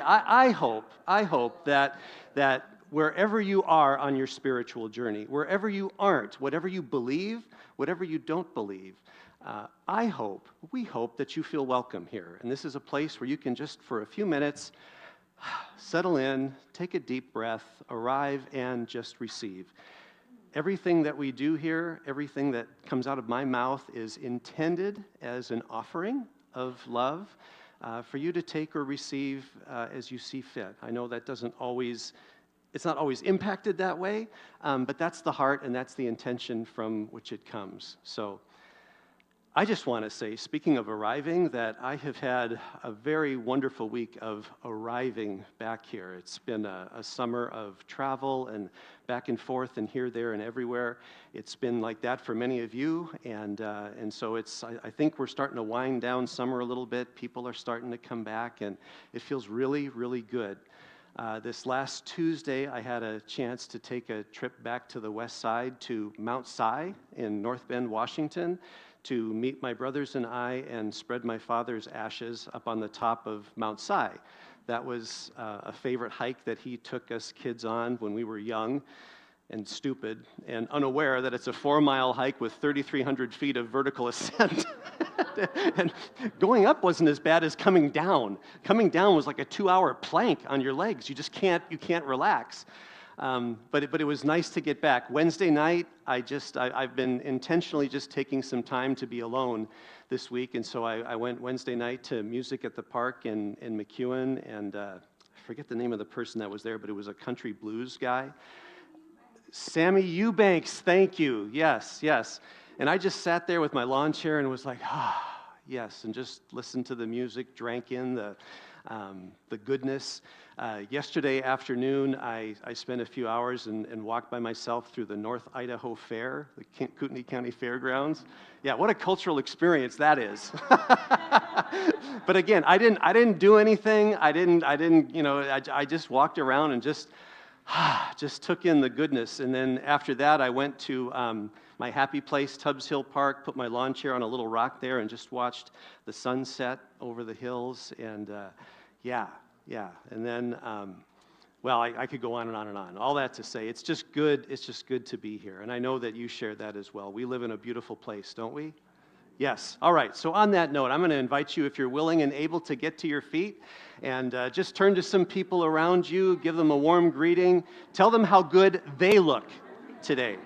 I hope that wherever you are on your spiritual journey, wherever you aren't, whatever you believe, whatever you don't believe, we hope that you feel welcome here. And this is a place where you can just, for a few minutes, settle in, take a deep breath, arrive, and just receive. Everything that we do here, everything that comes out of my mouth is intended as an offering of love for you to take or receive as you see fit. I know that it's not always impacted that way, but that's the heart and that's the intention from which it comes. So I just want to say, speaking of arriving, that I have had a very wonderful week of arriving back here. It's been a summer of travel and back and forth and here, there, and everywhere. It's been like that for many of you, and so I think we're starting to wind down summer a little bit. People are starting to come back, and it feels really, really good. This last Tuesday, I had a chance to take a trip back to the west side to Mount Si in North Bend, Washington, to meet my brothers and I and spread my father's ashes up on the top of Mount Si. That was a favorite hike that he took us kids on when we were young and stupid and unaware that it's a 4-mile hike with 3,300 feet of vertical ascent. And going up wasn't as bad as coming down. Coming down was like a 2-hour plank on your legs. You can't relax. But it was nice to get back. Wednesday night, I've been intentionally just taking some time to be alone this week, and so I went Wednesday night to Music at the Park in McEwen, and I forget the name of the person that was there, but it was a country blues guy. Sammy Eubanks, thank you. Yes. And I just sat there with my lawn chair and was like, yes, and just listened to the music, drank in the goodness. Yesterday afternoon, I spent a few hours and walked by myself through the North Idaho Fair, the Kootenai County Fairgrounds. Yeah, what a cultural experience that is. But again, I didn't do anything. I just walked around and just took in the goodness. And then after that, I went to my happy place, Tubbs Hill Park, put my lawn chair on a little rock there and just watched the sunset over the hills. And yeah. And then, I could go on and on and on. All that to say, it's just good to be here. And I know that you share that as well. We live in a beautiful place, don't we? Yes. All right. So on that note, I'm going to invite you, if you're willing and able, to get to your feet and just turn to some people around you, give them a warm greeting, tell them how good they look today.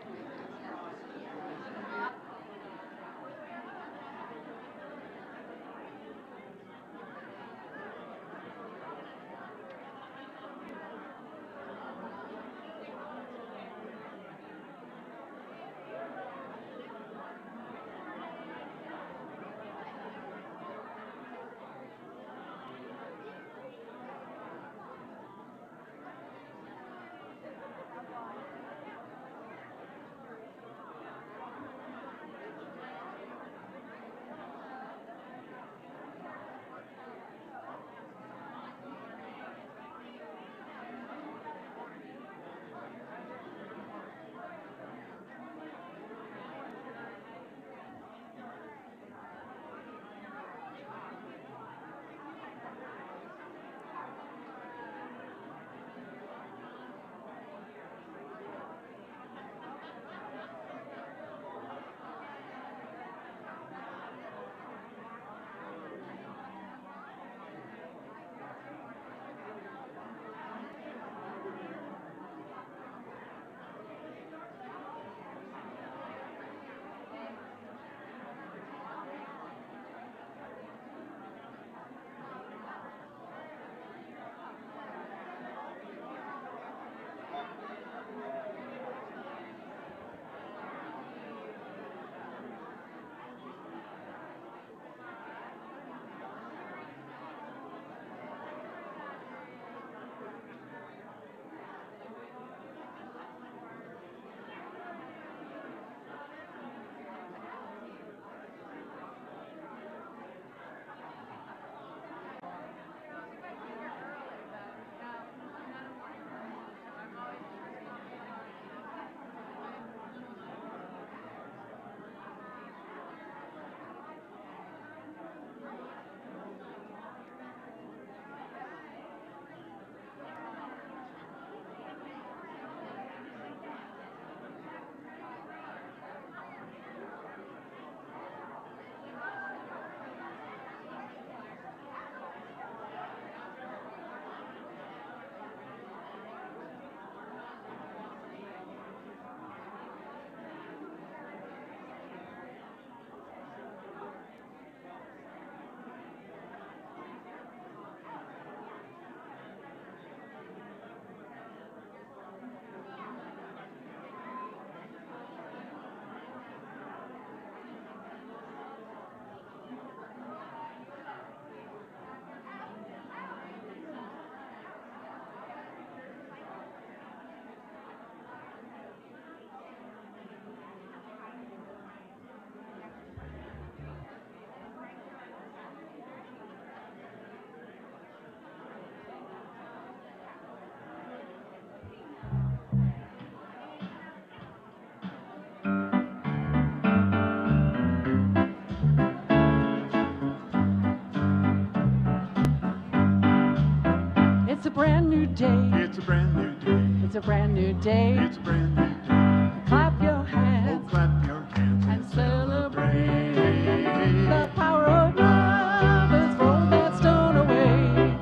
It's a brand new day. It's a brand new day. It's a brand new day. It's a brand new day. Clap your hands. Oh, clap your hands and celebrate. celebrate. The power of love has rolled that stone away.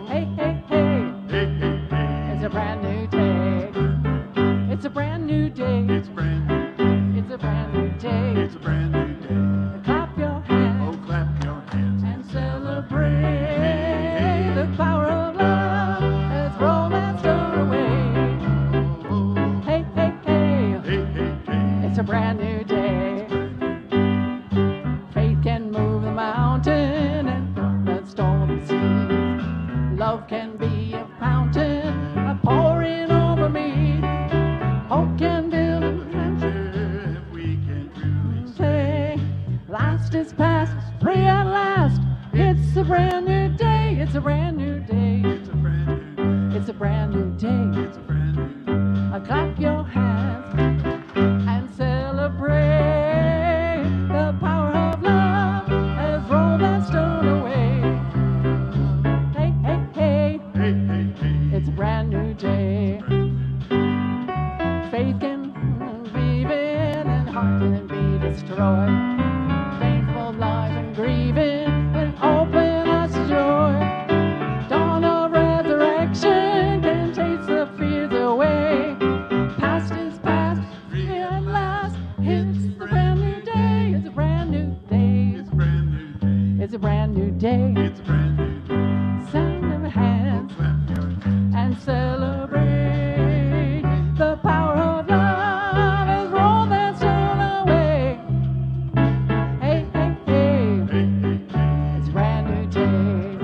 Hey, hey, hey. Hey, hey, hey. It's a brand new day. It's a brand new day. It's a brand new day. It's a brand new day. It's a brand new day. Clap your hands. Oh, clap your hands and celebrate. The power of love has rolled that stone away. Hey, hey, hey. Hey, hey, hey. It's a brand new day. Faith can move the mountain and the stormy seas. Love can be a fountain pouring over me. Hope can build a friendship. If we can truly Say, last is past, free at last. It's a brand new day. It's a brand new day. it's a brand new day. It's a brand new day. It's a brand new day. Clap your hands and celebrate. The power of love has rolled that stone away. Hey, hey, hey. Hey, hey, hey. It's a brand new day. Faith can grieve in and heart can be destroyed. Painful life and grieving and open us to joy. Dawn of resurrection can taste the fears away. Past is past, free at last. It's a brand new day. It's a brand new day. It's a brand new day. It's a brand new day. It's a brand new day. Sound of hands Clap your hands. and celebrate. The power of love has rolled that stone away. Hey, hey, hey. Hey, hey, hey. It's a brand new day.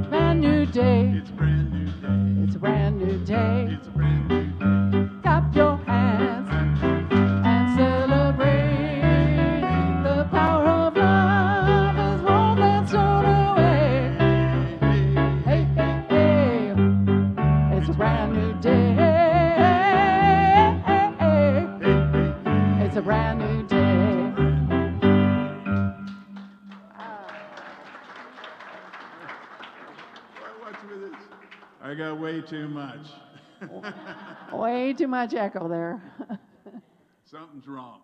Brand new day. It's a brand new day. It's a brand new day. It's a brand new day. Clap your hands and celebrate. The power of love has rolled that stone away. Hey, hey, hey. It's a brand new day. It's a brand new day. What's with this? I got way too much. Way too much echo there. Something's wrong.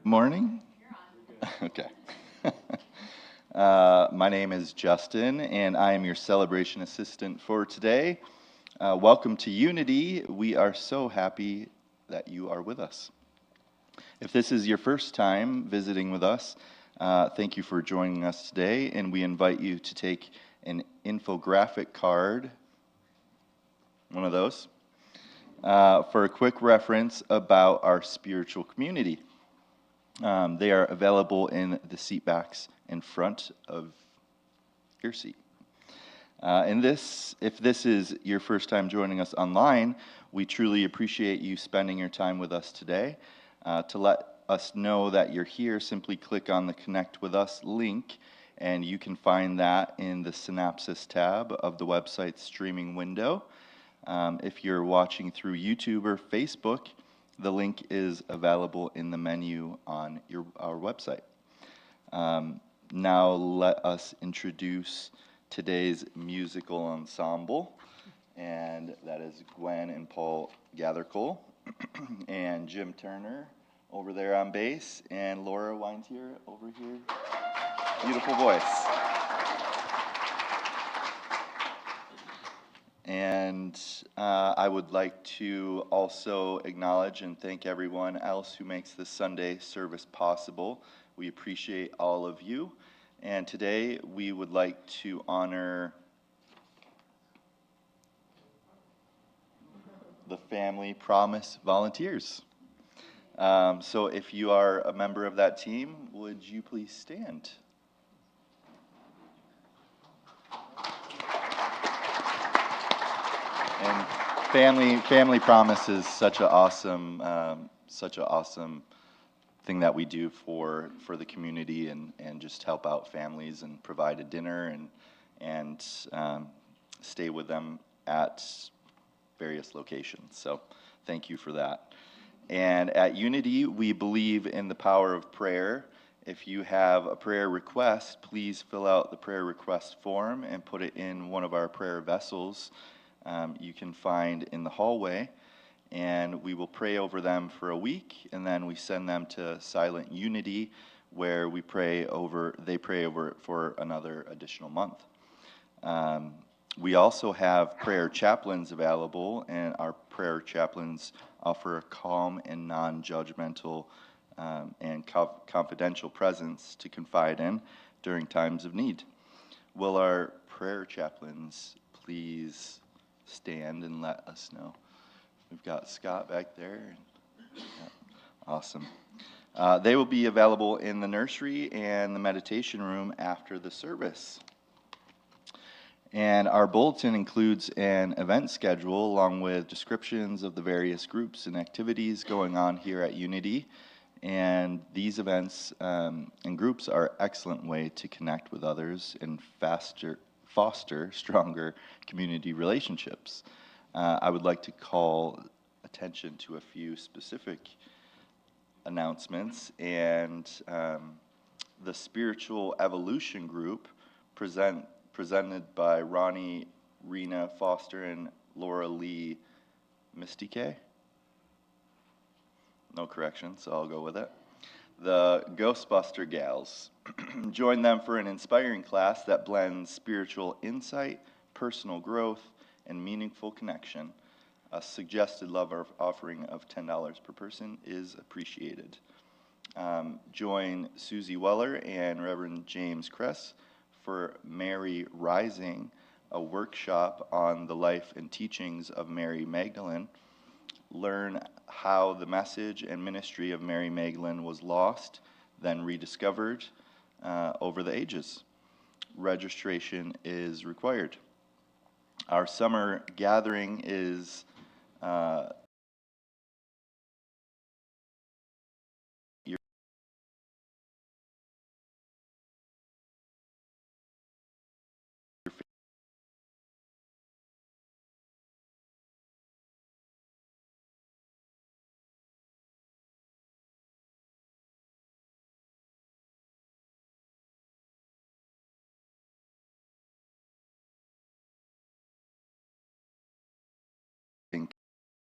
Morning. Okay. My name is Justin, and I am your celebration assistant for today. Welcome to Unity. We are so happy that you are with us. If this is your first time visiting with us, thank you for joining us today, and we invite you to take an infographic card, one of those, for a quick reference about our spiritual community. They are available in the seat backs in front of your seat. If this is your first time joining us online, we truly appreciate you spending your time with us today. To let us know that you're here, simply click on the Connect With Us link, and you can find that in the Synopsis tab of the website's streaming window. If you're watching through YouTube or Facebook, the link is available in the menu on our website. Now let us introduce today's musical ensemble, and that is Gwen and Paul Gathercole, and Jim Turner over there on bass, and Laura Weintier over here. Beautiful voice. And I would like to also acknowledge and thank everyone else who makes this Sunday service possible. We appreciate all of you. And today we would like to honor the Family Promise volunteers. So if you are a member of that team, would you please stand? And Family Promise is such an awesome thing that we do for the community and just help out families and provide a dinner and stay with them at various locations. So thank you for that. And at Unity, we believe in the power of prayer. If you have a prayer request, please fill out the prayer request form and put it in one of our prayer vessels you can find in the hallway. And we will pray over them for a week, and then we send them to Silent Unity, where they pray over it for another additional month. We also have prayer chaplains available, and our prayer chaplains offer a calm and non-judgmental and confidential presence to confide in during times of need. Will our prayer chaplains please stand and let us know? We've got Scott back there. Yeah, awesome. They will be available in the nursery and the meditation room after the service. And our bulletin includes an event schedule along with descriptions of the various groups and activities going on here at Unity. And these events and groups are an excellent way to connect with others and foster stronger community relationships. I would like to call attention to a few specific announcements. And the Spiritual Evolution Group presented by Ronnie, Rena Foster, and Laura Lee Mistike. No correction, so I'll go with it. The Ghostbuster Gals. Join them for an inspiring class that blends spiritual insight, personal growth, and meaningful connection. A suggested love offering of $10 per person is appreciated. Join Susie Weller and Reverend James Kress for Mary Rising, a workshop on the life and teachings of Mary Magdalene. Learn how the message and ministry of Mary Magdalene was lost, then rediscovered over the ages. Registration is required. Our summer gathering is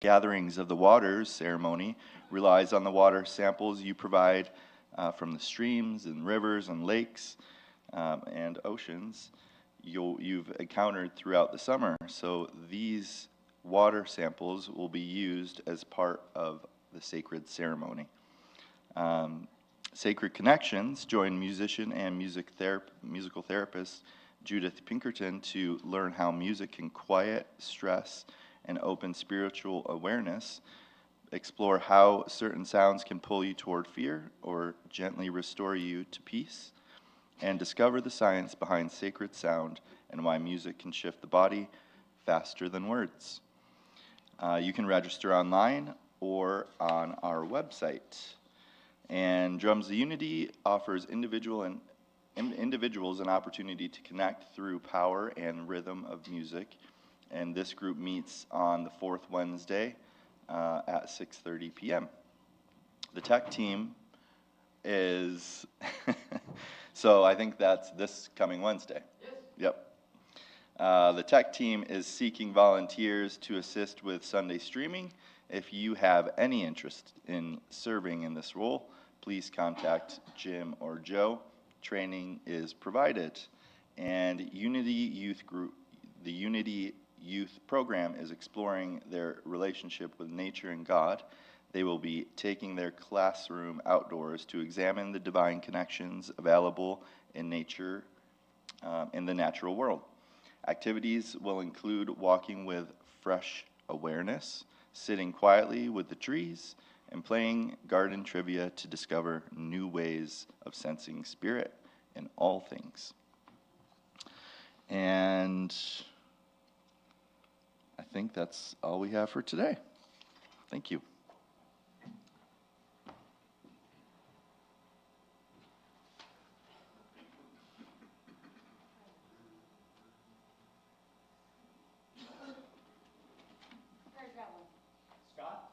Gatherings of the Waters ceremony relies on the water samples you provide from the streams and rivers and lakes and oceans you've encountered throughout the summer. So these water samples will be used as part of the sacred ceremony. Sacred Connections join musician and musical therapist Judith Pinkerton to learn how music can quiet stress and open spiritual awareness, explore how certain sounds can pull you toward fear or gently restore you to peace, and discover the science behind sacred sound and why music can shift the body faster than words. You can register online or on our website. And Drums of Unity offers individuals an opportunity to connect through power and rhythm of music. And this group meets on the fourth Wednesday at 6:30 p.m. The tech team is, so I think that's this coming Wednesday. Yes. Yep. The tech team is seeking volunteers to assist with Sunday streaming. If you have any interest in serving in this role, please contact Jim or Joe. Training is provided. And Unity Youth Group, the Unity Youth program is exploring their relationship with nature and God. They will be taking their classroom outdoors to examine the divine connections available in nature, in the natural world. Activities will include walking with fresh awareness, sitting quietly with the trees, and playing garden trivia to discover new ways of sensing spirit in all things. And I think that's all we have for today. Thank you. Scott?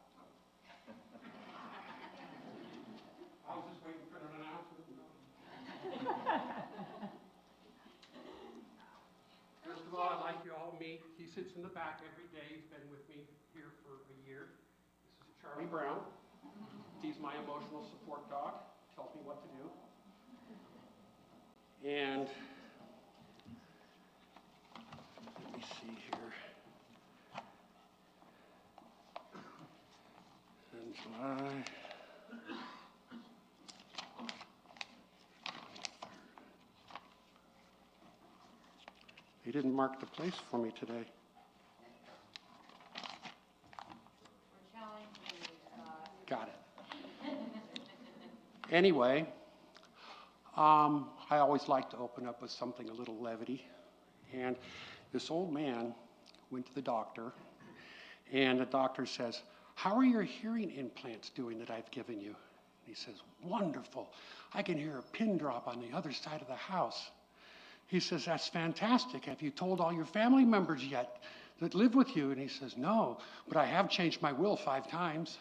sits in the back every day. He's been with me here for a year. This is Charlie Brown. He's my emotional support dog. Tells me what to do. And let me see here. In July. They didn't mark the place for me today. Got it. Anyway, I always like to open up with something a little levity. And this old man went to the doctor, and the doctor says, "How are your hearing implants doing that I've given you?" And he says, "Wonderful. I can hear a pin drop on the other side of the house." He says, "That's fantastic. Have you told all your family members yet that live with you?" And he says, "No, but I have changed my will 5 times.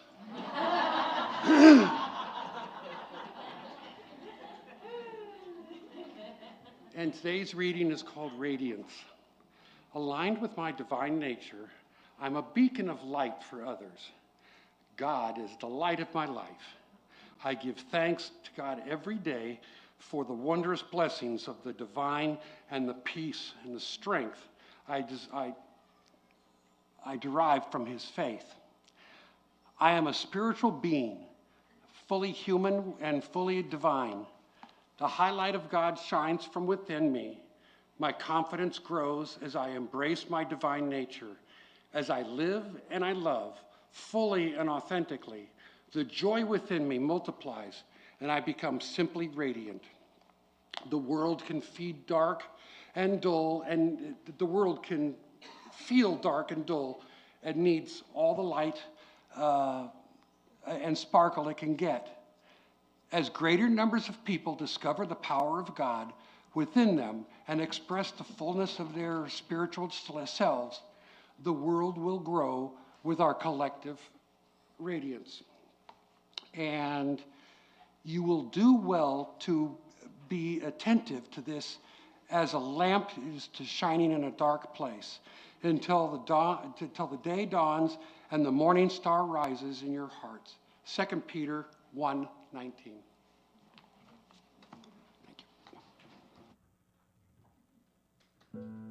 And today's reading is called Radiance. Aligned with my divine nature, I'm a beacon of light for others. God is the light of my life. I give thanks to God every day for the wondrous blessings of the divine and the peace and the strength I derive from his faith. I am a spiritual being, fully human and fully divine. The highlight of God shines from within me. My confidence grows as I embrace my divine nature. As I live and I love fully and authentically, the joy within me multiplies and I become simply radiant. The world can feed dark and dull, and the world can feel dark and dull and needs all the light and sparkle it can get. As greater numbers of people discover the power of God within them and express the fullness of their spiritual selves, the world will grow with our collective radiance. And you will do well to be attentive to this as a lamp is to shining in a dark place until the day dawns and the morning star rises in your hearts. 2 Peter 1:19. Thank you.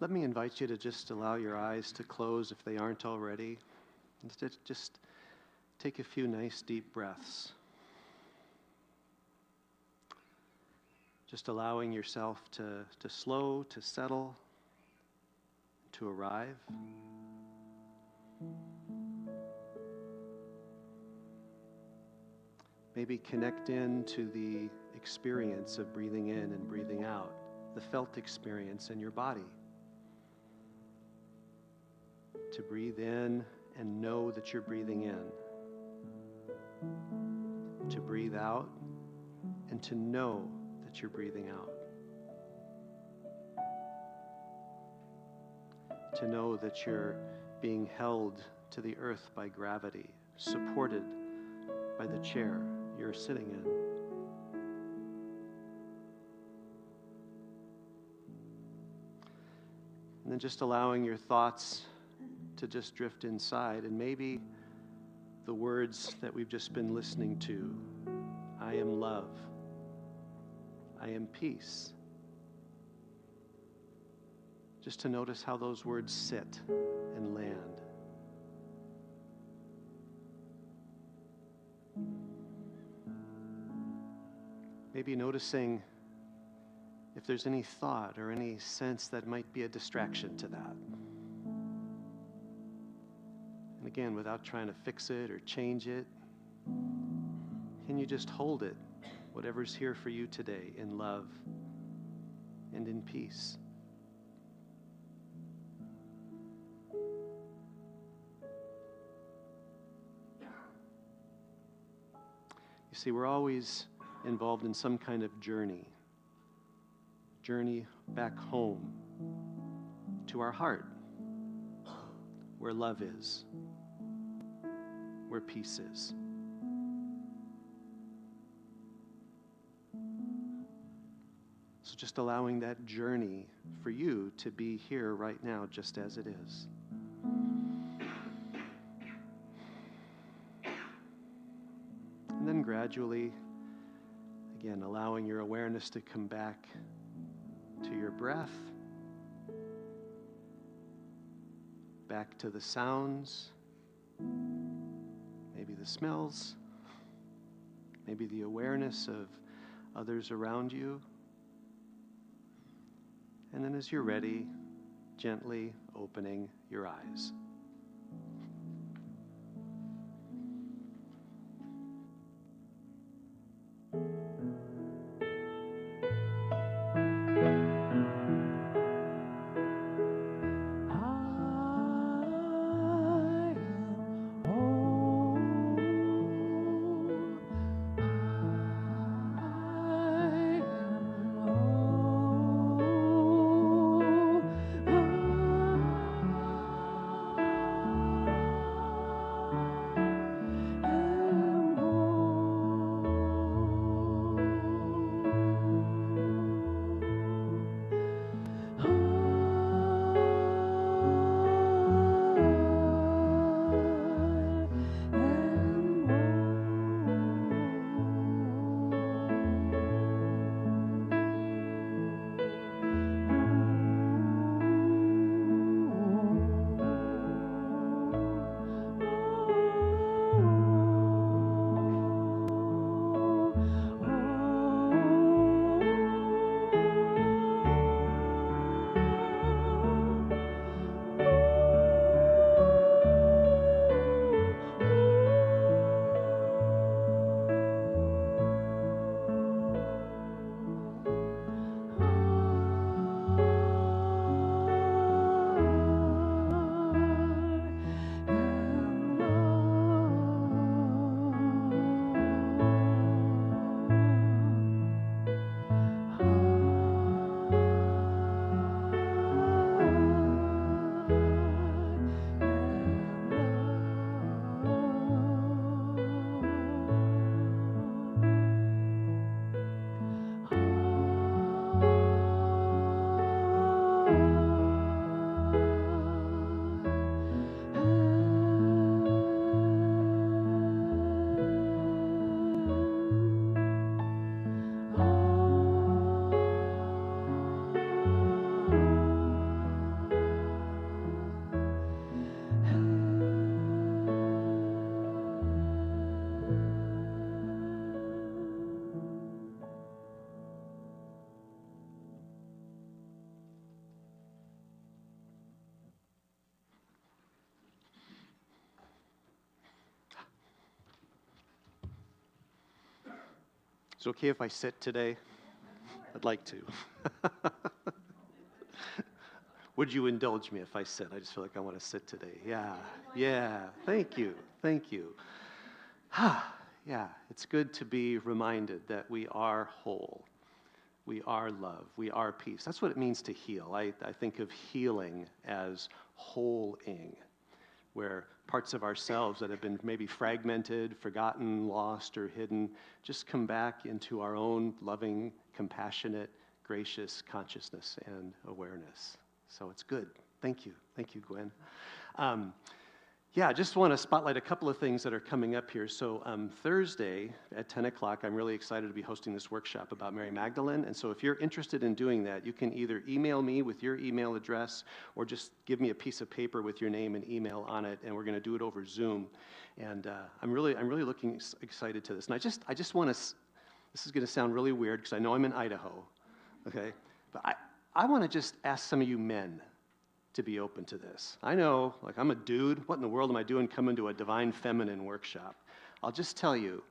let me invite you to just allow your eyes to close if they aren't already. Instead, just take a few nice deep breaths. Just allowing yourself to slow, to settle, to arrive. Maybe connect in to the experience of breathing in and breathing out, the felt experience in your body. To breathe in and know that you're breathing in. To breathe out and to know that you're breathing out. To know that you're being held to the earth by gravity, supported by the chair you're sitting in. And then just allowing your thoughts to just drift inside, and maybe the words that we've just been listening to. I am love. I am peace. Just to notice how those words sit and land. Maybe noticing if there's any thought or any sense that might be a distraction to that. And again, without trying to fix it or change it, can you just hold it, whatever's here for you today, in love and in peace? You see, we're always involved in some kind of journey back home to our heart, where love is, where peace is. So just allowing that journey for you to be here right now, just as it is. And then gradually, again, allowing your awareness to come back to your breath, back to the sounds, maybe the smells, maybe the awareness of others around you. And then as you're ready, gently opening your eyes. Is it okay if I sit today? I'd like to. Would you indulge me if I sit? I just feel like I want to sit today. Yeah. Thank you. Yeah, it's good to be reminded that we are whole. We are love. We are peace. That's what it means to heal. I think of healing as wholing, where parts of ourselves that have been maybe fragmented, forgotten, lost, or hidden just come back into our own loving, compassionate, gracious consciousness and awareness. So it's good. Thank you. Thank you, Gwen. I just want to spotlight a couple of things that are coming up here. So Thursday at 10 o'clock, I'm really excited to be hosting this workshop about Mary Magdalene. And so if you're interested in doing that, you can either email me with your email address or just give me a piece of paper with your name and email on it, and we're going to do it over Zoom. And I'm really looking excited to this. And I just want to, this is going to sound really weird because I know I'm in Idaho, okay? But I want to just ask some of you men to be open to this. I know, like, I'm a dude. What in the world am I doing coming to a divine feminine workshop? I'll just tell you,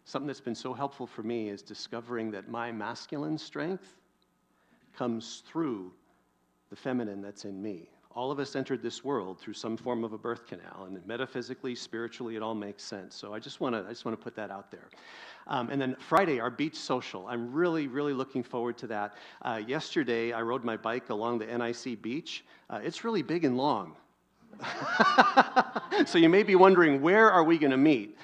something that's been so helpful for me is discovering that my masculine strength comes through the feminine that's in me. All of us entered this world through some form of a birth canal, and metaphysically, spiritually, it all makes sense. So I just want to put that out there. And then Friday, our beach social. I'm really looking forward to that. Yesterday, I rode my bike along the NIC beach. It's really big and long. So you may be wondering, where are we going to meet?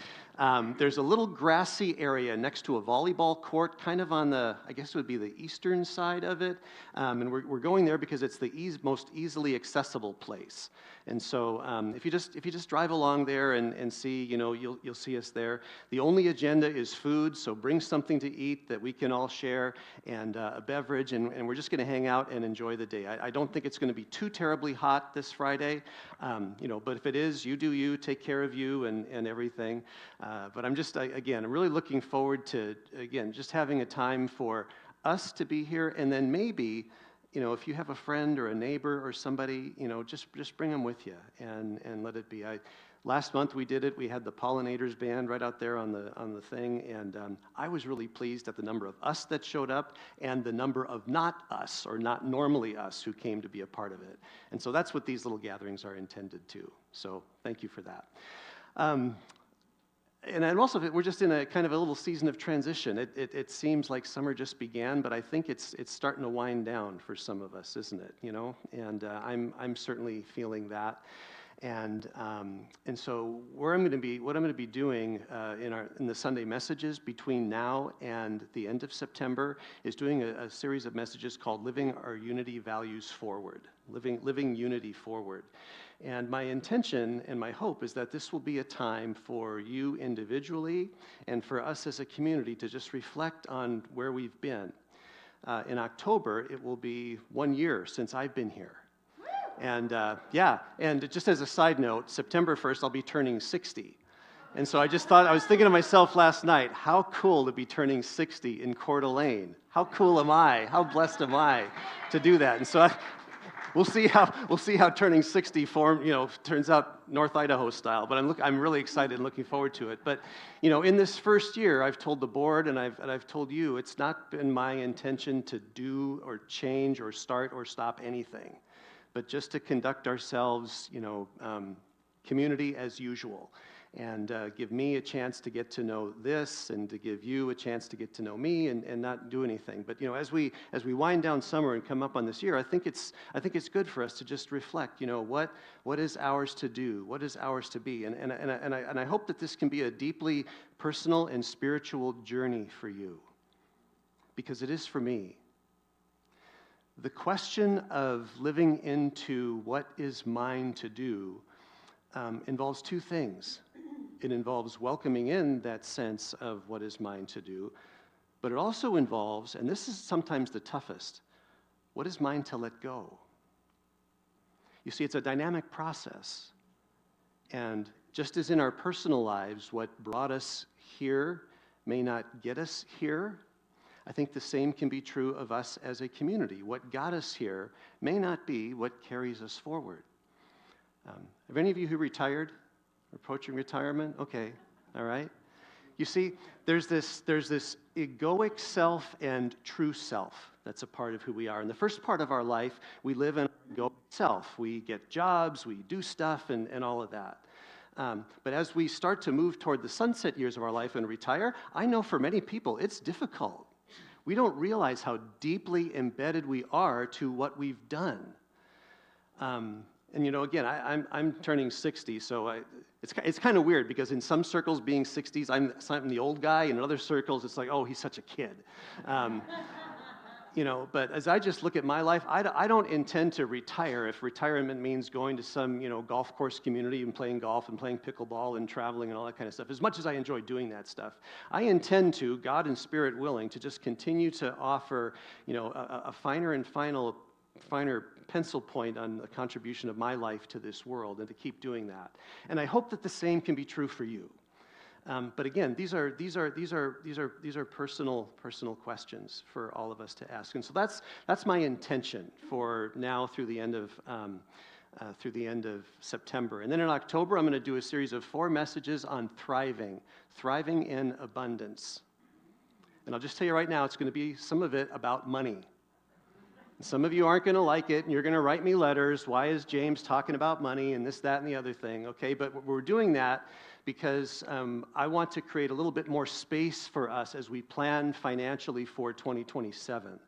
There's a little grassy area next to a volleyball court, kind of on the, I guess it would be the eastern side of it. And we're going there because it's the most easily accessible place. And so if you just drive along there and see, you'll see us there. The only agenda is food, so bring something to eat that we can all share, and a beverage, and we're just going to hang out and enjoy the day. I don't think it's going to be too terribly hot this Friday, but if it is, you do you, take care of you and everything. But I'm just, I'm really looking forward to, just having a time for us to be here, and then maybe, if you have a friend or a neighbor or somebody, just bring them with you and let it be. Last month we did it. We had the Pollinators band right out there on the thing, and I was really pleased at the number of us that showed up and the number of not us or not normally us who came to be a part of it. And so that's what these little gatherings are intended to. So thank you for that. And also, we're just in a kind of a little season of transition. It seems like summer just began, but I think it's starting to wind down for some of us, isn't it? And I'm certainly feeling that. And so what I'm going to be doing in the Sunday messages between now and the end of September is doing a series of messages called "Living Our Unity Values Forward," living unity forward. And my intention and my hope is that this will be a time for you individually and for us as a community to just reflect on where we've been. In October, it will be 1 year since I've been here. And and just as a side note, September 1st, I'll be turning 60. And so I was thinking to myself last night, how cool to be turning 60 in Coeur d'Alene. How cool am I? How blessed am I to do that? And so we'll see how turning 60 turns out North Idaho style. But I'm really excited and looking forward to it. But in this first year, I've told the board and I've told you, it's not been my intention to do or change or start or stop anything, but just to conduct ourselves, community as usual, and give me a chance to get to know this, and to give you a chance to get to know me, and not do anything. But as we wind down summer and come up on this year, I think it's good for us to just reflect. What is ours to do? What is ours to be? And I hope that this can be a deeply personal and spiritual journey for you, because it is for me. The question of living into what is mine to do involves two things. It involves welcoming in that sense of what is mine to do, but it also involves, and this is sometimes the toughest, what is mine to let go? You see, it's a dynamic process. And just as in our personal lives, what brought us here may not get us here, I think the same can be true of us as a community. What got us here may not be what carries us forward. Have any of you who retired, approaching retirement? Okay, all right. You see, there's this egoic self and true self that's a part of who we are. In the first part of our life, we live in egoic self. We get jobs, we do stuff, and all of that. But as we start to move toward the sunset years of our life and retire, I know for many people it's difficult. We don't realize how deeply embedded we are to what we've done. And again, I'm turning 60, so it's kind of weird because in some circles, being 60s, I'm the old guy, and in other circles, it's like, oh, he's such a kid. But as I just look at my life, I don't intend to retire if retirement means going to some, golf course community and playing golf and playing pickleball and traveling and all that kind of stuff. As much as I enjoy doing that stuff, I intend to, God and Spirit willing, to just continue to offer, a finer and finer pencil point on the contribution of my life to this world, and to keep doing that. And I hope that the same can be true for you. But again, these are personal questions for all of us to ask, and so that's my intention for now through the end of September. And then in October, I'm going to do a series of 4 messages on thriving in abundance. And I'll just tell you right now, it's going to be some of it about money. Some of you aren't going to like it, and you're going to write me letters. Why is James talking about money and this, that, and the other thing? Okay, but we're doing that because I want to create a little bit more space for us as we plan financially for 2027.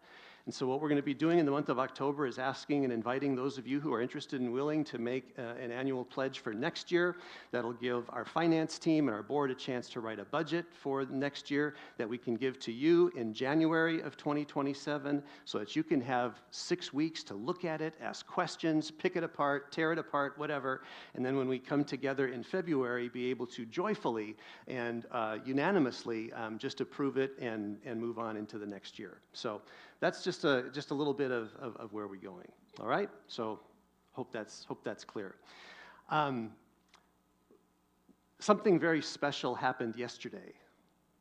And so what we're going to be doing in the month of October is asking and inviting those of you who are interested and willing to make an annual pledge for next year. That'll give our finance team and our board a chance to write a budget for next year that we can give to you in January of 2027 so that you can have 6 weeks to look at it, ask questions, pick it apart, tear it apart, whatever. And then when we come together in February, be able to joyfully and unanimously just approve it and move on into the next year. So that's just a little bit of where we're going. All right? So hope that's clear. Something very special happened yesterday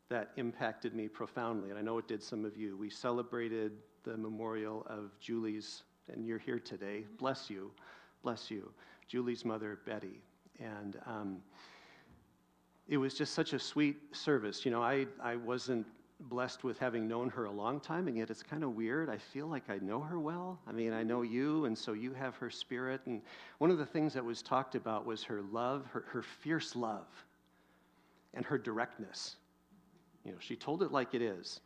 that impacted me profoundly, and I know it did some of you. We celebrated the memorial of Julie's, and you're here today. Bless you. Julie's mother, Betty. And it was just such a sweet service. I wasn't blessed with having known her a long time, and yet it's kind of weird. I feel like I know her well. I mean, I know you, and so you have her spirit. And one of the things that was talked about was her love, her fierce love, and her directness. She told it like it is.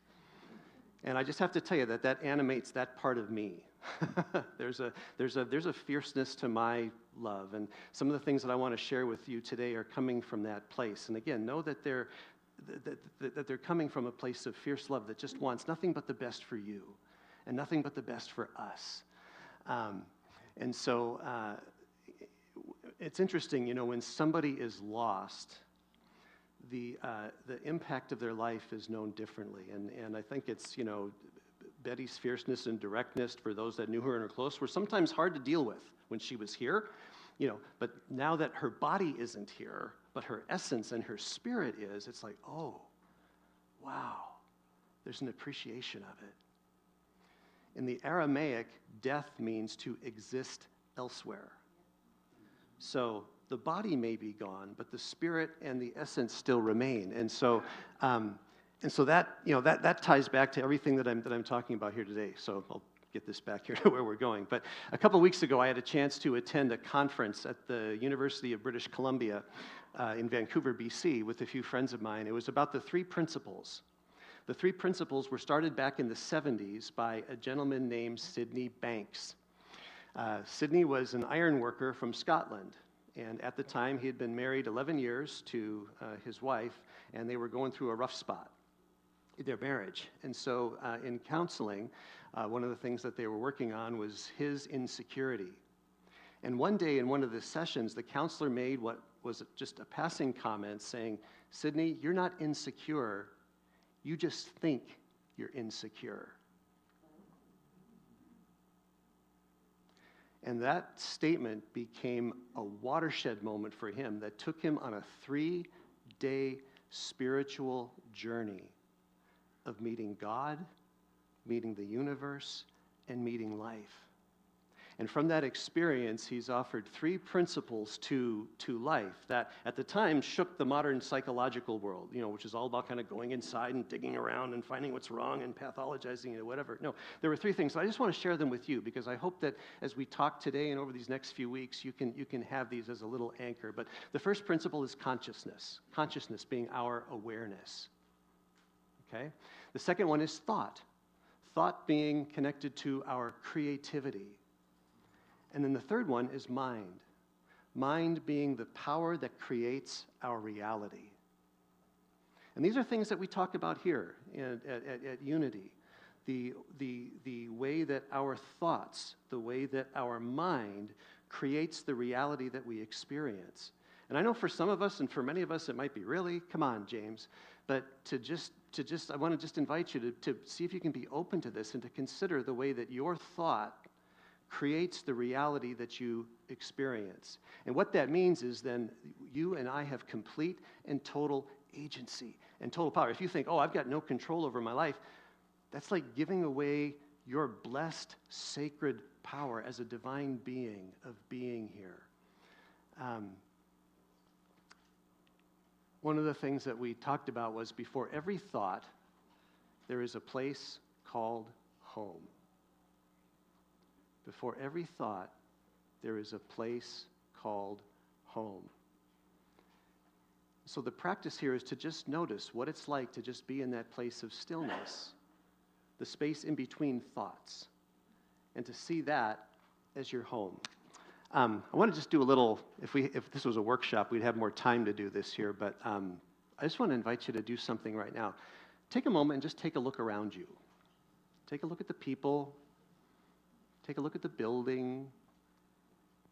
And I just have to tell you that animates that part of me. There's a fierceness to my love, and some of the things that I want to share with you today are coming from that place. And again, know that they're coming from a place of fierce love that just wants nothing but the best for you and nothing but the best for us. And so it's interesting, when somebody is lost, the impact of their life is known differently. And I think it's, Betty's fierceness and directness, for those that knew her and are close, were sometimes hard to deal with when she was here. But now that her body isn't here, but her essence and her spirit is, it's like, oh, wow, there's an appreciation of it. In the Aramaic, death means to exist elsewhere. So the body may be gone, but the spirit and the essence still remain. And so that ties back to everything that I'm talking about here today. So I'll get this back here to where we're going. But a couple weeks ago, I had a chance to attend a conference at the University of British Columbia in Vancouver, BC, with a few friends of mine. It was about the 3 principles. The 3 principles were started back in the 70s by a gentleman named Sidney Banks. Sidney was an iron worker from Scotland, and at the time he had been married 11 years to his wife, and they were going through a rough spot in their marriage. And so in counseling, one of the things that they were working on was his insecurity. And one day in one of the sessions, the counselor made what was just a passing comment saying, "Sidney, you're not insecure, you just think you're insecure." And that statement became a watershed moment for him that took him on a 3-day spiritual journey of meeting God, meeting the universe, and meeting life. And from that experience, he's offered 3 principles to life that at the time shook the modern psychological world, which is all about kind of going inside and digging around and finding what's wrong and pathologizing it, whatever. No, there were 3 things. So I just want to share them with you because I hope that as we talk today and over these next few weeks, you can have these as a little anchor. But the first principle is consciousness. Consciousness being our awareness. Okay? The second one is thought. Thought being connected to our creativity. And then the third one is mind. Mind being the power that creates our reality. And these are things that we talk about here at Unity. The way that our thoughts, the way that our mind creates the reality that we experience. And I know for some of us and for many of us it might be, really? Come on, James. But I want to just invite you to see if you can be open to this and to consider the way that your thought creates the reality that you experience. And what that means is then you and I have complete and total agency and total power. If you think, I've got no control over my life, that's like giving away your blessed, sacred power as a divine being of being here. One of the things that we talked about was before every thought, there is a place called home. Before every thought, there is a place called home. So the practice here is to just notice what it's like to just be in that place of stillness, the space in between thoughts, and to see that as your home. I want to just do a little, if this was a workshop, we'd have more time to do this here, but I just want to invite you to do something right now. Take a moment and just take a look around you. Take a look at the people. Take a look at the building.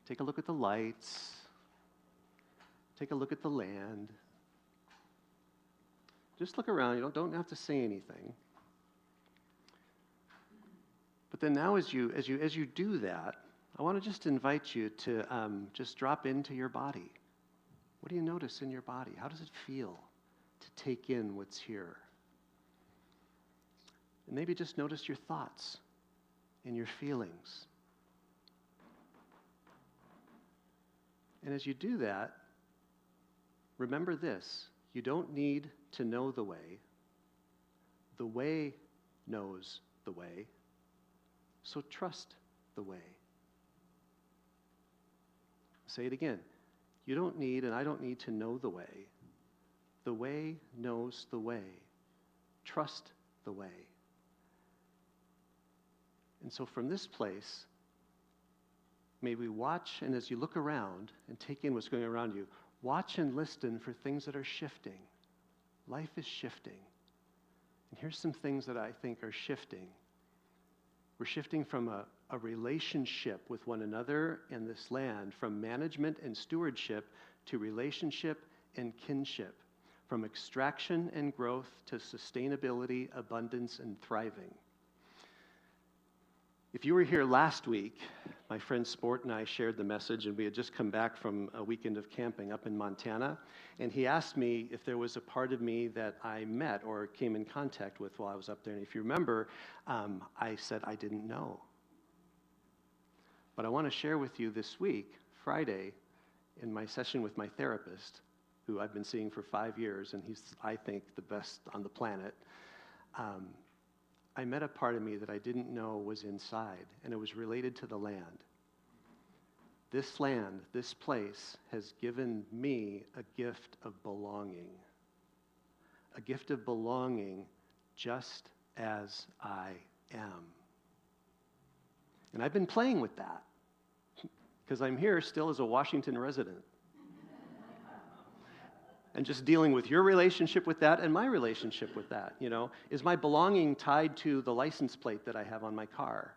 Take a look at the lights. Take a look at the land. Just look around. You don't have to say anything. But then now as you do that, I want to just invite you to just drop into your body. What do you notice in your body? How does it feel to take in what's here? And maybe just notice your thoughts and your feelings. And as you do that, remember this: you don't need to know the way. The way knows the way. So trust the way. Say it again. You don't need, and I don't need to know the way. The way knows the way. Trust the way. And so from this place, may we watch, and as you look around and take in what's going on around you, watch and listen for things that are shifting. Life is shifting. And here's some things that I think are shifting. We're shifting from a relationship with one another in this land, from management and stewardship to relationship and kinship, from extraction and growth to sustainability, abundance, and thriving. If you were here last week, my friend Sport and I shared the message, and we had just come back from a weekend of camping up in Montana, and he asked me if there was a part of me that I met or came in contact with while I was up there. And if you remember, I said I didn't know. But I want to share with you this week, Friday, in my session with my therapist, who I've been seeing for 5 years, and he's, I think, the best on the planet. I met a part of me that I didn't know was inside, and it was related to the land. This land, this place, has given me a gift of belonging. A gift of belonging just as I am. And I've been playing with that, because I'm here still as a Washington resident. And just dealing with your relationship with that and my relationship with that, Is my belonging tied to the license plate that I have on my car?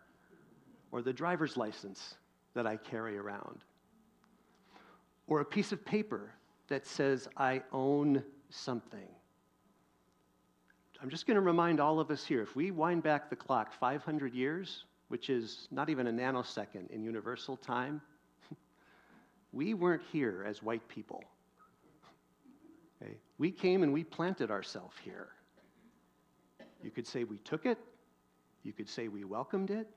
Or the driver's license that I carry around? Or a piece of paper that says I own something? I'm just going to remind all of us here, if we wind back the clock 500 years, which is not even a nanosecond in universal time, we weren't here as white people. Okay. We came and we planted ourselves here. You could say we took it. You could say we welcomed it.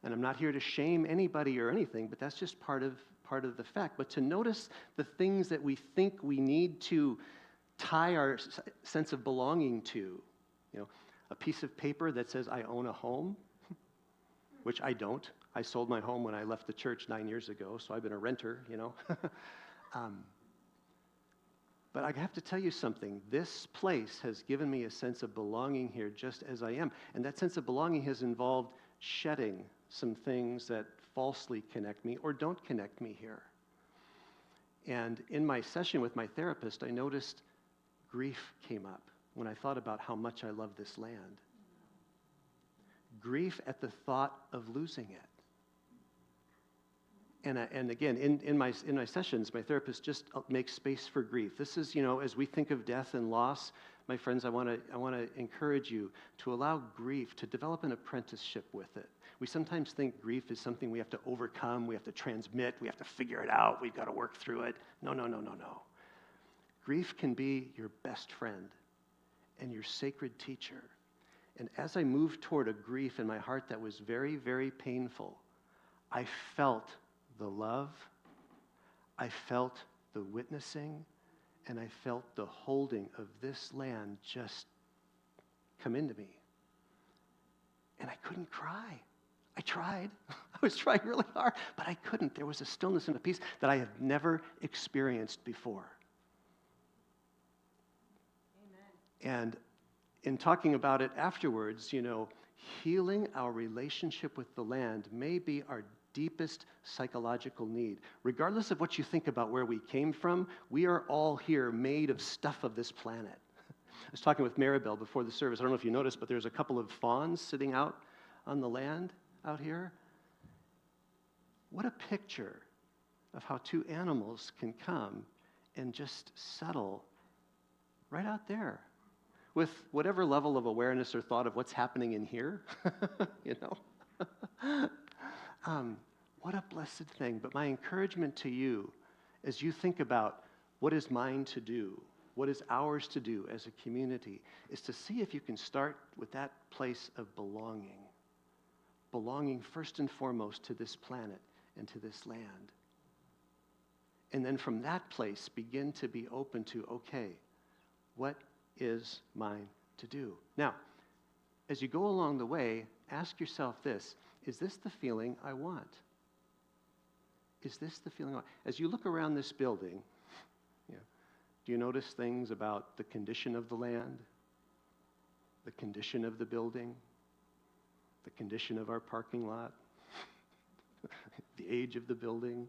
And I'm not here to shame anybody or anything, but that's just part of the fact. But to notice the things that we think we need to tie our sense of belonging to, a piece of paper that says I own a home, which I don't. I sold my home when I left the church 9 years ago, so I've been a renter, But I have to tell you something. This place has given me a sense of belonging here just as I am. And that sense of belonging has involved shedding some things that falsely connect me or don't connect me here. And in my session with my therapist, I noticed grief came up when I thought about how much I love this land. Grief at the thought of losing it. And again, in my sessions, my therapist just makes space for grief. This is, as we think of death and loss, my friends, I want to encourage you to allow grief, to develop an apprenticeship with it. We sometimes think grief is something we have to overcome, we have to transmit, we have to figure it out, we've got to work through it. No. Grief can be your best friend and your sacred teacher. And as I moved toward a grief in my heart that was very, very painful, I felt the love, I felt the witnessing, and I felt the holding of this land just come into me. And I couldn't cry. I tried. I was trying really hard, but I couldn't. There was a stillness and a peace that I have never experienced before. Amen. And in talking about it afterwards, healing our relationship with the land may be our deepest psychological need. Regardless of what you think about where we came from, we are all here made of stuff of this planet. I was talking with Maribel before the service. I don't know if you noticed, but there's a couple of fawns sitting out on the land out here. What a picture of how two animals can come and just settle right out there with whatever level of awareness or thought of what's happening in here, What a blessed thing. But my encouragement to you, as you think about what is mine to do, what is ours to do as a community, is to see if you can start with that place of belonging. Belonging first and foremost to this planet and to this land. And then from that place, begin to be open to, okay, what is mine to do? Now, as you go along the way, ask yourself this: is this the feeling I want? Is this the feeling I want? As you look around this building, do you notice things about the condition of the land, the condition of the building, the condition of our parking lot, the age of the building?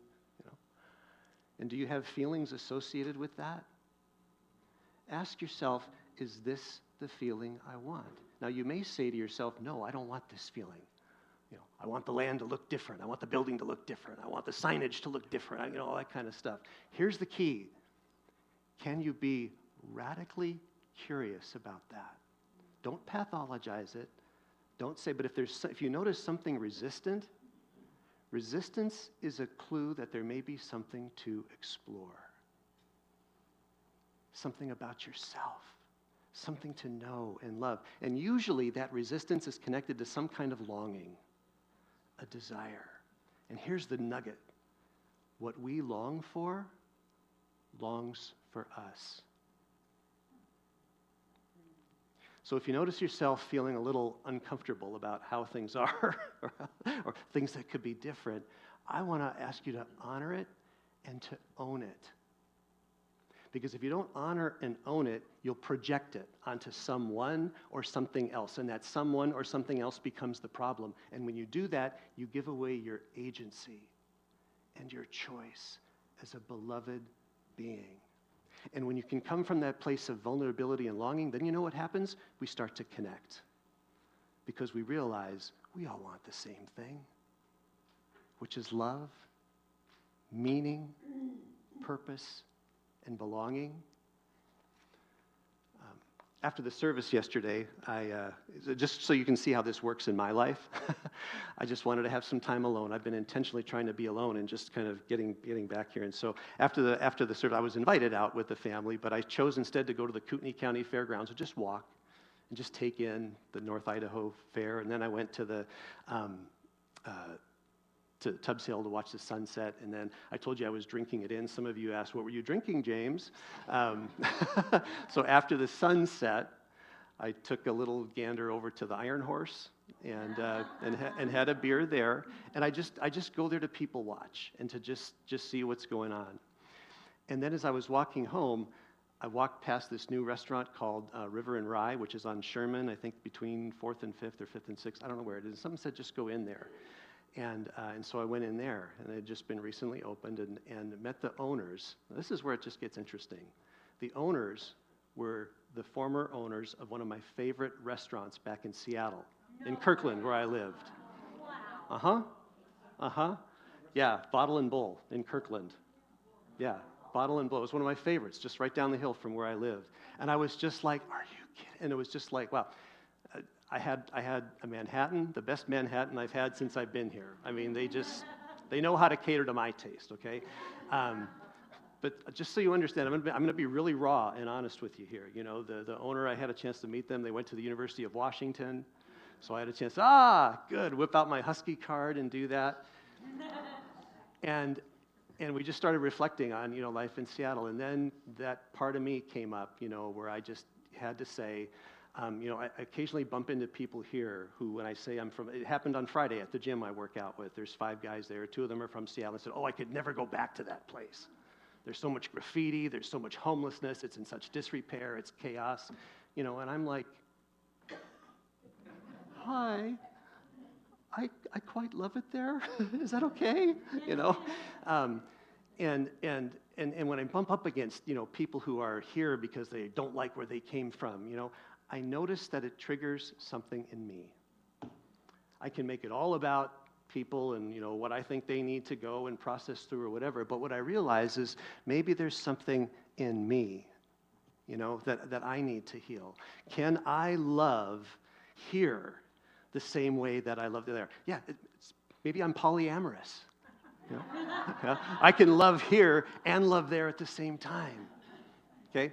And do you have feelings associated with that? Ask yourself, is this the feeling I want? Now, you may say to yourself, no, I don't want this feeling. I want the land to look different. I want the building to look different. I want the signage to look different, all that kind of stuff. Here's the key. Can you be radically curious about that? Don't pathologize it. Don't say, but if you notice something resistant, resistance is a clue that there may be something to explore. Something about yourself. Something to know and love. And usually that resistance is connected to some kind of longing, a desire. And here's the nugget. What we long for longs for us. So if you notice yourself feeling a little uncomfortable about how things are or things that could be different, I want to ask you to honor it and to own it. Because if you don't honor and own it, you'll project it onto someone or something else, and that someone or something else becomes the problem. And when you do that, you give away your agency and your choice as a beloved being. And when you can come from that place of vulnerability and longing, then you know what happens? We start to connect. Because we realize we all want the same thing, which is love, meaning, purpose, and belonging. After the service yesterday, just so you can see how this works in my life, I just wanted to have some time alone. I've been intentionally trying to be alone and just kind of getting back here. And so after the service, I was invited out with the family, but I chose instead to go to the Kootenai County Fairgrounds and just walk and just take in the North Idaho Fair. And then I went to the to Tubbs Hill to watch the sunset, and then I told you I was drinking it in. Some of you asked, what were you drinking, James? So after the sunset, I took a little gander over to the Iron Horse and had a beer there, and I just go there to people watch and to just see what's going on. And then as I was walking home, I walked past this new restaurant called River and Rye, which is on Sherman, I think between 4th and 5th or 5th and 6th. I don't know where it is. Someone said just go in there. And so I went in there, and it had just been recently opened and met the owners. This is where it just gets interesting. The owners were the former owners of one of my favorite restaurants back in Seattle, in Kirkland, where I lived. Wow. Yeah, Bottle and Bowl in Kirkland. Yeah, Bottle and Bowl. It was one of my favorites, just right down the hill from where I lived. And I was just like, are you kidding? And it was just like, wow. I had a Manhattan, the best Manhattan I've had since I've been here. I mean, they know how to cater to my taste, okay? But just so you understand, I'm gonna be really raw and honest with you here. You know, the owner, I had a chance to meet them. They went to the University of Washington, so I had a chance to, whip out my Husky card and do that. And we just started reflecting on, life in Seattle. And then that part of me came up, where I just had to say, I occasionally bump into people here who, when I say it happened on Friday at the gym I work out with. There's 5 guys there. 2 of them are from Seattle. I said, I could never go back to that place. There's so much graffiti. There's so much homelessness. It's in such disrepair. It's chaos. And I'm like, hi, I quite love it there. Is that okay? And when I bump up against, people who are here because they don't like where they came from, I notice that it triggers something in me. I can make it all about people and, what I think they need to go and process through or whatever, but what I realize is maybe there's something in me, that I need to heal. Can I love here the same way that I love there? Yeah, maybe I'm polyamorous. Yeah? I can love here and love there at the same time, okay?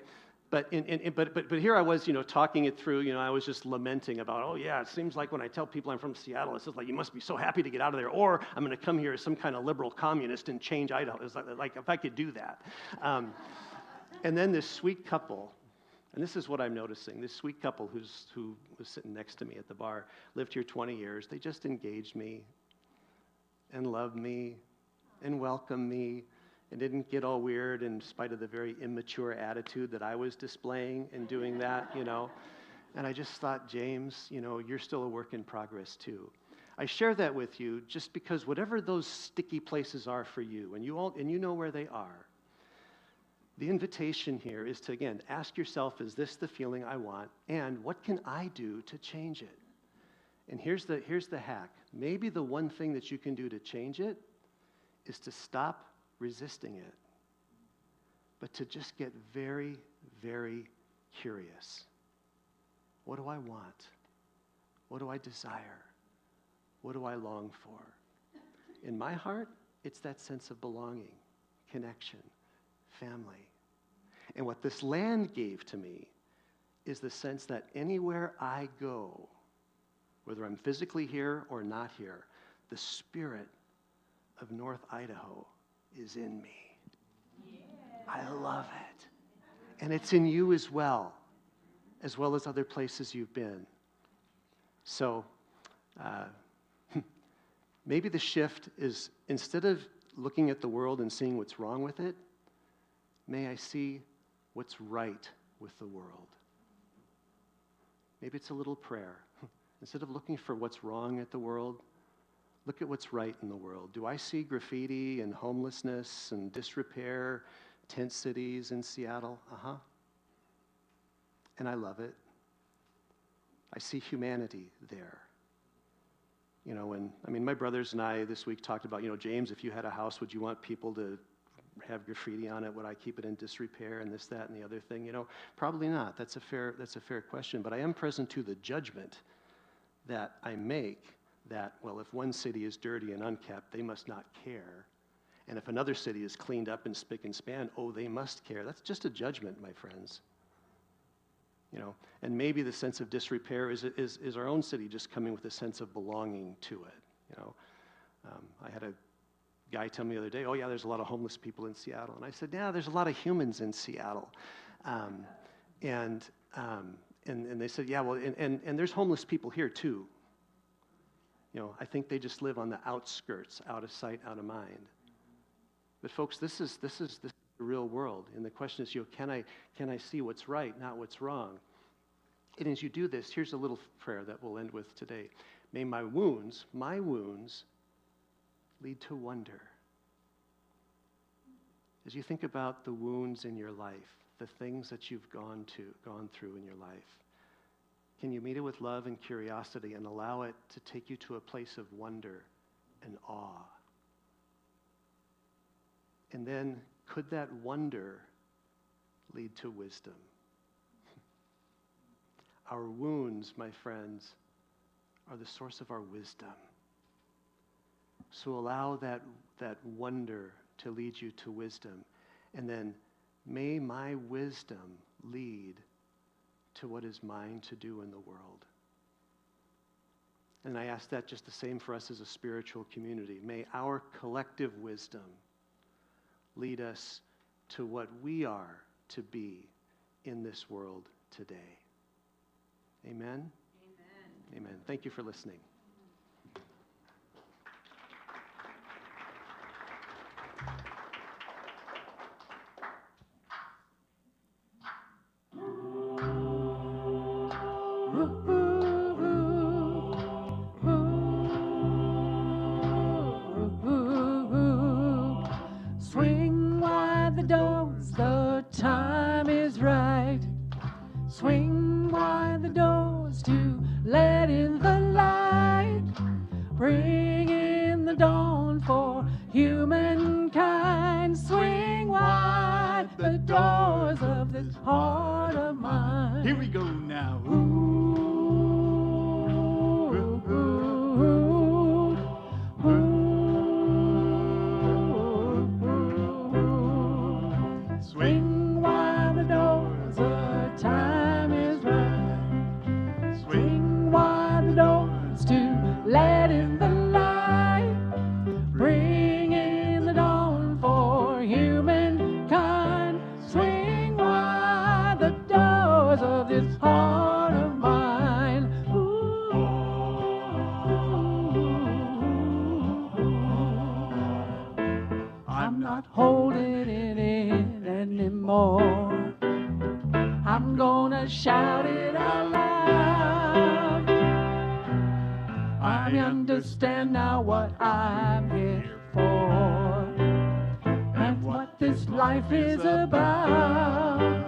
But here I was, talking it through. I was just lamenting about, it seems like when I tell people I'm from Seattle, it's just like, you must be so happy to get out of there, or I'm going to come here as some kind of liberal communist and change Idaho. It's like if I could do that. And then this sweet couple, and this is what I'm noticing, this sweet couple who was sitting next to me at the bar, lived here 20 years. They just engaged me and loved me and welcomed me. And didn't get all weird in spite of the very immature attitude that I was displaying in doing that, And I just thought, James, you're still a work in progress too. I share that with you just because whatever those sticky places are for you, and you know where they are, the invitation here is to, again, ask yourself, is this the feeling I want? And what can I do to change it? And here's the hack. Maybe the one thing that you can do to change it is to stop resisting it, but to just get very, very curious. What do I want? What do I desire? What do I long for? In my heart, it's that sense of belonging, connection, family. And what this land gave to me is the sense that anywhere I go, whether I'm physically here or not here, the spirit of North Idaho is in me. Yeah. I love it. And it's in you as well as other places you've been. So maybe the shift is, instead of looking at the world and seeing what's wrong with it, may I see what's right with the world. Maybe it's a little prayer. Instead of looking for what's wrong at the world, look at what's right in the world. Do I see graffiti and homelessness and disrepair, tent cities in Seattle? And I love it. I see humanity there. My brothers and I this week talked about, James, if you had a house, would you want people to have graffiti on it? Would I keep it in disrepair and this, that, and the other thing? Probably not. That's a fair question. But I am present to the judgment that I make that, well, if one city is dirty and unkept, they must not care. And if another city is cleaned up and spick and span, they must care. That's just a judgment, my friends. And maybe the sense of disrepair is our own city just coming with a sense of belonging to it, I had a guy tell me the other day, oh yeah, there's a lot of homeless people in Seattle. And I said, yeah, there's a lot of humans in Seattle. And they said, yeah, well, and there's homeless people here too. You know, I think they just live on the outskirts, out of sight, out of mind. But folks, this is the real world. And the question is, you know, can I see what's right, not what's wrong? And as you do this, here's a little prayer that we'll end with today. May my wounds lead to wonder. As you think about the wounds in your life, the things that you've gone through in your life, can you meet it with love and curiosity and allow it to take you to a place of wonder and awe? And then could that wonder lead to wisdom? Our wounds, my friends, are the source of our wisdom. So allow that wonder to lead you to wisdom. And then may my wisdom lead to what is mine to do in the world. And I ask that just the same for us as a spiritual community. May our collective wisdom lead us to what we are to be in this world today. Amen? Amen. Amen. Thank you for listening. Swing wide the doors, the time is right. Swing wide the doors to let in the light. Bring in the dawn for humankind. Swing wide the doors of this heart of mine. Here we go now. Swing wide the doors, the time is right. Swing wide the doors to let in the light. Bring in the dawn for humankind. Swing wide the doors of this heart of mine. I'm not holding it in anymore. I'm gonna shout it out loud. I understand now what I'm here for and what this life is about.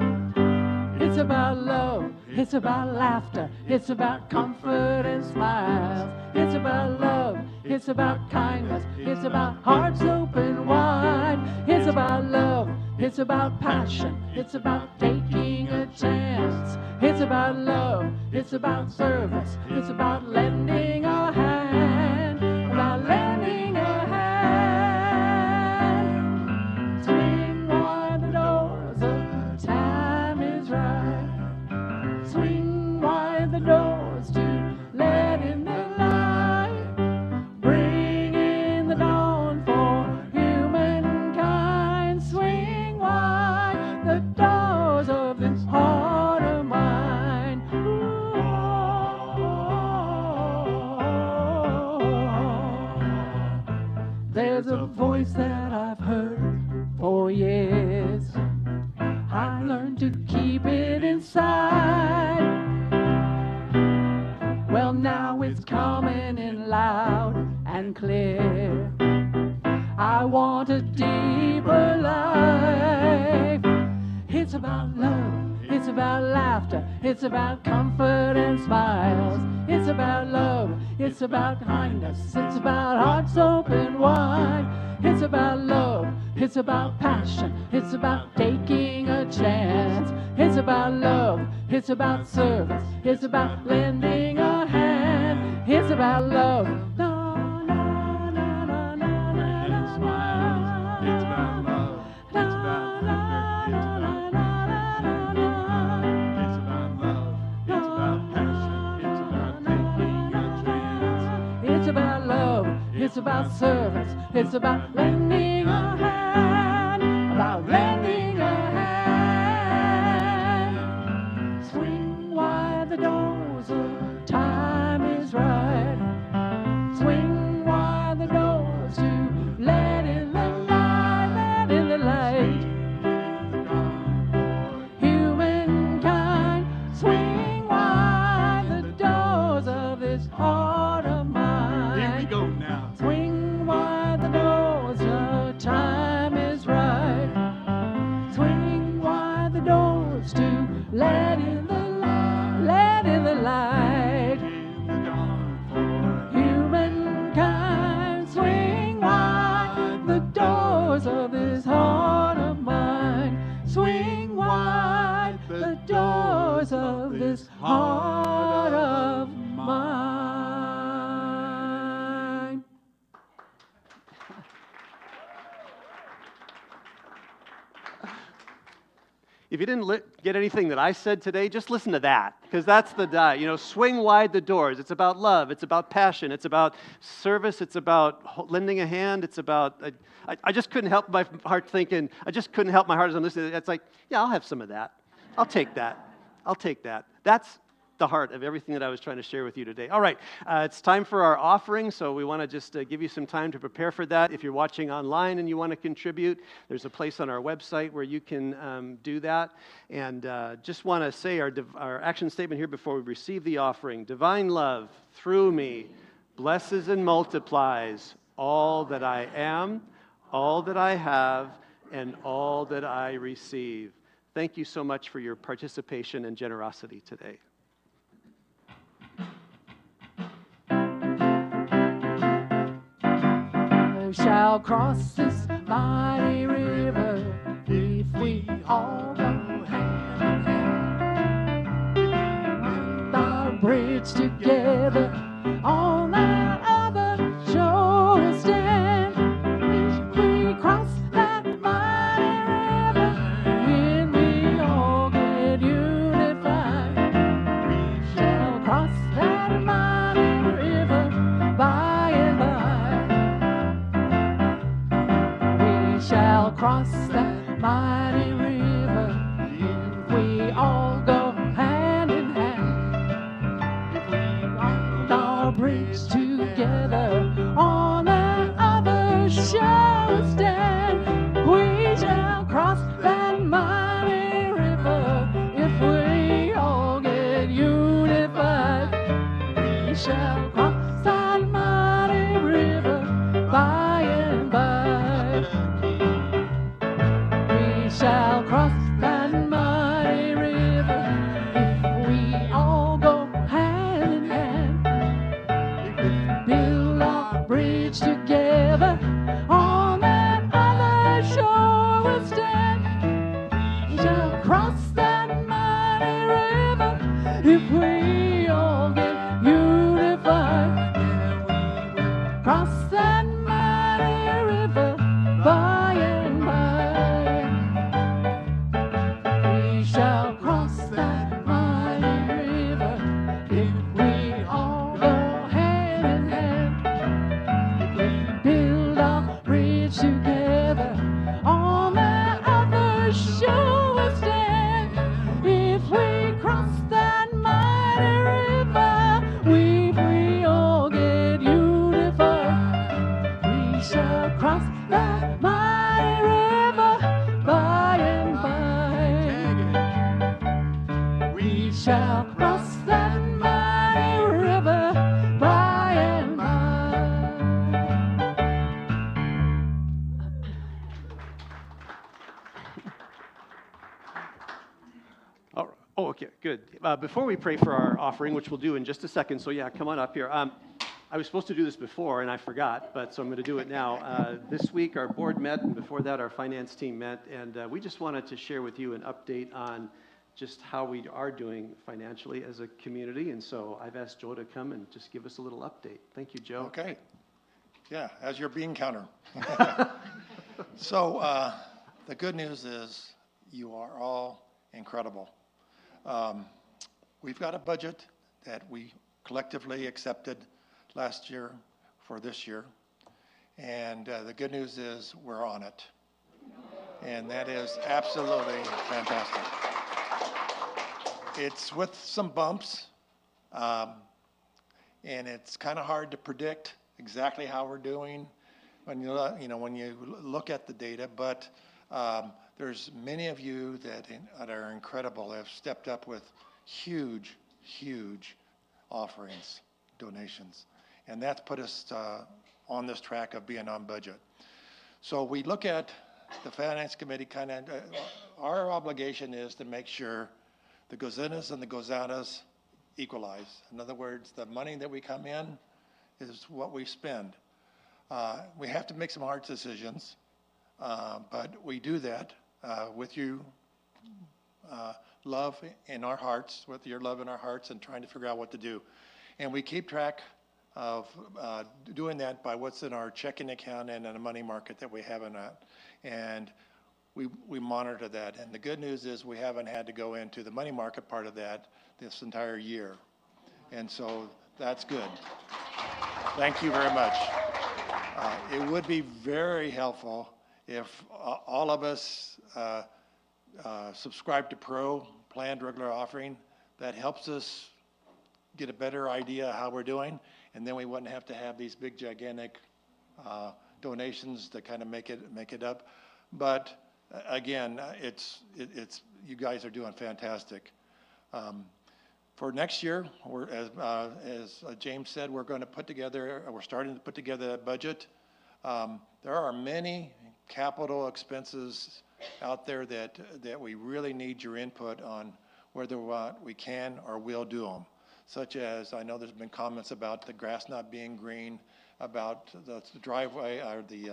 It's about love, it's about laughter, it's about comfort and smiles. It's about love, it's about kindness, it's about hearts open wide. It's about love, it's about passion, it's about taking a chance. It's about love, it's about service, it's about lending a hand. About lending a hand. Swing wide the doors, the time is right. Swing wide the doors to let in the light. Bring in the dawn for humankind. Swing wide the doors of this heart of mine. There's a voice that I've heard for years. I learned to keep it inside. Well, now it's coming in loud and clear. I want a deeper life. It's about love, it's about laughter, it's about comfort and smiles. It's about love, it's about kindness, it's about hearts open wide. It's about love, it's about passion, it's about taking a chance. It's about love, it's about service, it's about lending a hand. It's about love. No, no, no, no, no, no, no, smile. It's about love. It's about laughter. It's about love. It's about passion. It's about taking a chance. It's about love, it's It's about service. It's about lending a hand. About lending a hand. Swing wide the doors of time is right. Swing wide the doors to let in the light, let in the light. Humankind, swing wide the doors of this heart of mine. Here we go now. Swing wide the doors of time is right. Swing wide the doors to let in the light, let in the light. Humankind, swing wide the doors of this heart of mine. Swing wide the doors of this heart of mine. If you didn't get anything that I said today, just listen to that, because that's the diet. You know, swing wide the doors. It's about love. It's about passion. It's about service. It's about lending a hand. It's about, I just couldn't help my heart thinking, I just couldn't help my heart as I'm listening. It's like, yeah, I'll have some of that. I'll take that. I'll take that. That's the heart of everything that I was trying to share with you today. All right, it's time for our offering, so we want to just give you some time to prepare for that. If you're watching online and you want to contribute, there's a place on our website where you can do that. And just want to say our action statement here before we receive the offering. Divine love, through me, blesses and multiplies all that I am, all that I have, and all that I receive. Thank you so much for your participation and generosity today. Shall cross this mighty river if we all go hand in hand. Our bridge together on that other shore we'll stand. If we cross that mighty river, when we all get unified, we shall cross that mighty river by and by. Shall cross that mighty river if we all go hand in hand. If we build our bridge together on that other shore stand, we shall cross that mighty river if we all get unified. We shall cross that mighty river by and by. Shall cross that mighty river if we all go hand in hand. If we build our bridge together on that other shore we'll stand. We shall cross that mighty river if we all get unified. Cross that mighty river by and by. Shall cross that mighty river if we all go hand in hand. If we build our bridge together on that other shore we'll stand. If we cross that mighty river, if we all get unified, we shall cross that mighty river by and by. We shall cross that mighty river by and by. All right. Oh, okay, good. Before we pray for our offering, which we'll do in just a second, so yeah, come on up here. I was supposed to do this before, and I forgot, but so I'm going to do it now. This week, our board met, and before that, our finance team met, and we just wanted to share with you an update on just how we are doing financially as a community, and so I've asked Joe to come and just give us a little update. Thank you, Joe. Okay. Yeah, as your bean counter. So the good news is you are all incredible. We've got a budget that we collectively accepted last year for this year. And the good news is we're on it. And that is absolutely fantastic. It's with some bumps, and it's kind of hard to predict exactly how we're doing when when you look at the data. But there's many of you that are incredible, have stepped up with huge, huge offerings, donations, and that's put us on this track of being on budget. So we look at the finance committee our obligation is to make sure the gozinas and the gozanas equalize. In other words, the money that we come in is what we spend. We have to make some hard decisions, but we do that with you love in our hearts, with your love in our hearts, and trying to figure out what to do. And we keep track of doing that by what's in our checking account and in a money market that we have in that. And we monitor that. And the good news is we haven't had to go into the money market part of that this entire year. And so that's good. Thank you very much. It would be very helpful if all of us subscribe to PRO, Planned Regular Offering. That helps us get a better idea how we're doing, and then we wouldn't have to have these big, gigantic donations to kind of make it up. But again, it's you guys are doing fantastic. For next year, as James said, we're starting to put together a budget. There are many capital expenses out there that we really need your input on whether we can or will do them. Such as, I know there's been comments about the grass not being green, about the driveway or the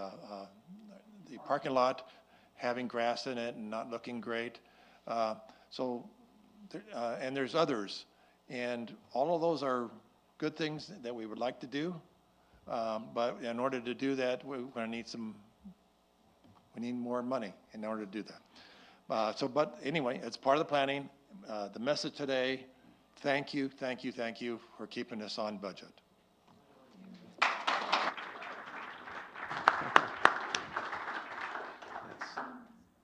parking lot having grass in it and not looking great. And there's others. And all of those are good things that we would like to do. But in order to do that, we're going to need more money in order to do that. But anyway, it's part of the planning. The message today, thank you for keeping us on budget.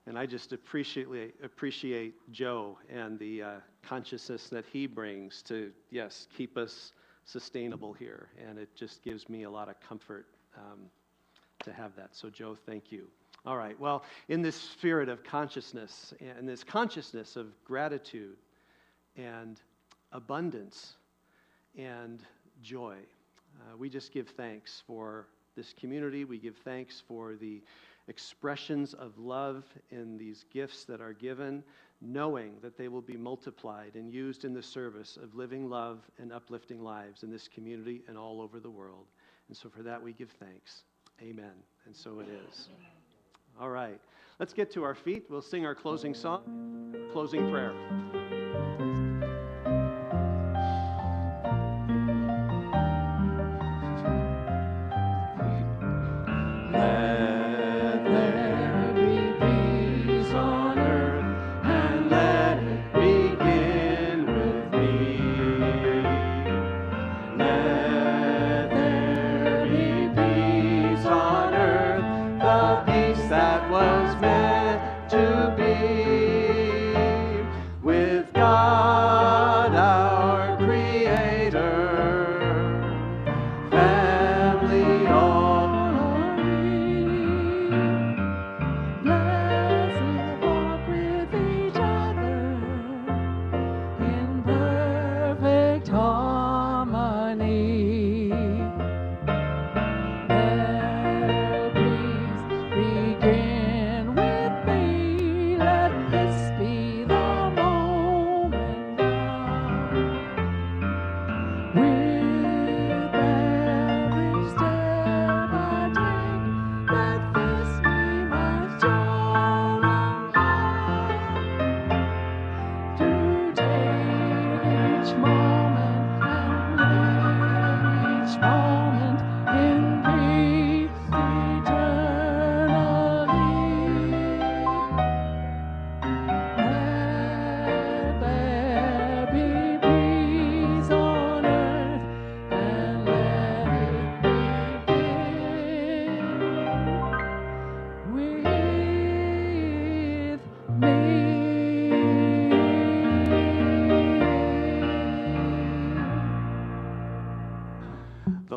And I just appreciate Joe and the consciousness that he brings to, yes, keep us sustainable here. And it just gives me a lot of comfort to have that. So Joe, thank you. All right, well, in this spirit of consciousness and this consciousness of gratitude and abundance and joy, we just give thanks for this community. We give thanks for the expressions of love in these gifts that are given, knowing that they will be multiplied and used in the service of living love and uplifting lives in this community and all over the world. And so for that we give thanks. Amen. And so it is. All right. Let's get to our feet. We'll sing our closing song, closing prayer. That was meant to be with God.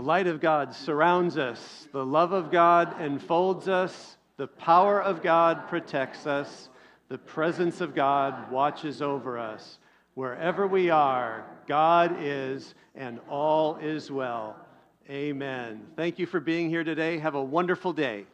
light of God surrounds us. The love of God enfolds us. The power of God protects us. The presence of God watches over us. Wherever we are, God is, and all is well. Amen. Thank you for being here today. Have a wonderful day.